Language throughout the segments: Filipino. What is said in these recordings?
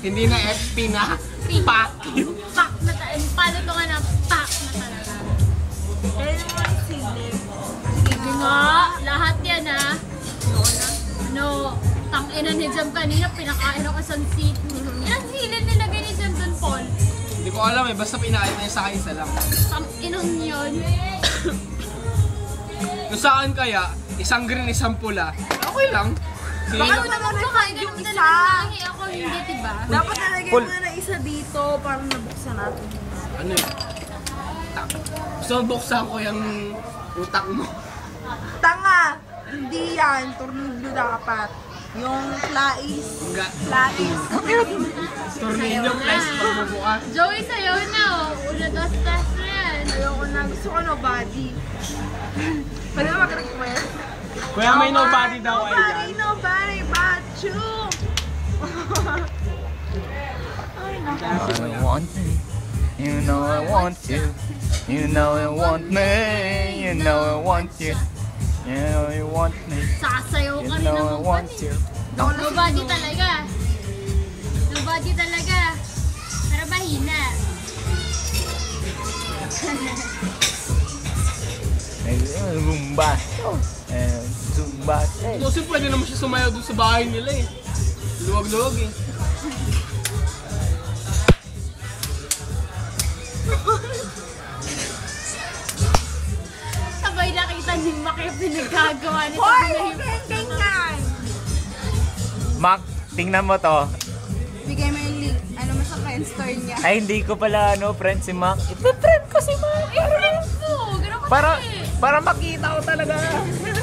Hindi na FP na. Pack. Pack na tayo. Paano ito nga na pack na talaga? Kaya naman silip. Sige nga, lahat yan ha. No, tang-ina ni Jam kanina, pinakain ako sa seat. Ilang silid nilagay ni Jam dun, Paul? Hindi ko alam eh, basta pinakain na sa akin isa lang. Tang-inang yun. Kung saan kaya, isang green, isang pula. Okay lang. Sige. Baka naman Kakain yung ka isa. naman ng ako, hindi, diba? Dapat nalagay mo na isa dito para nabuksan natin. Ano yun? Gusto mo buksan ko yung utak mo. Tanga! Hindi yan. Tornilyo dapat. Yung flais. Flais. Tornilyo plus pagbubukas. Joey, sayaw na oh. Una, dos, tres na yan. Ayoko na. Gusto ko nobody. Pwede ba mag-request? Kuya may nobody daw ay yan. Nobody but you. Ay, naku. I want me, you know I want you. You know I want me, you know I want you. You know you want me, Sasayaw you ka rin know I naman want pa you. Nobody talaga. Nobody talaga. Pero mahina. Zumba, Zumba. Kasi pwede naman siya sumayaw dun sa bahay nila eh. Luwag-luwag eh. Sabay nakita ni Mac yung pinagkagawa nito. Hoy! Huwag kayong ganyan! Mac, tingnan mo to. Bigay mo yung link. Ano mo sa friend store niya? Ay, hindi ko pala friend si Mac. Ipe-friend ko si Mac. Friends ko. Ganun ko Para, kasi. para makita ko talaga.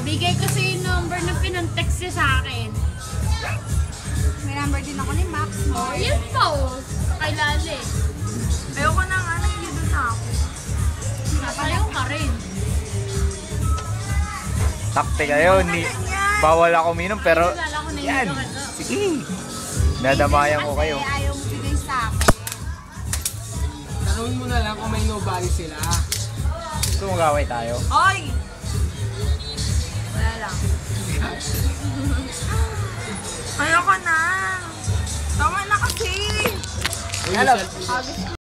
Bigay ko sa yung number na pinantext niya sa akin. May number din ako ni Max mo. Oh, yun po. Kay Lale. Ayoko na nga. Nangyayod na ako. Nasayaw ka rin. Takte kayo, ni bawal ako minom pero Wala ko na yan. yung ano. Sige. Dadamayan ko kayo. Kasi ayaw mo bigay sa akin. Tanungin mo na lang kung may nobody sila. Gusto mong gaway tayo? Hoy! Wala lang. Ayoko na. Tama na kasi. Uy, Hello. yung selfie.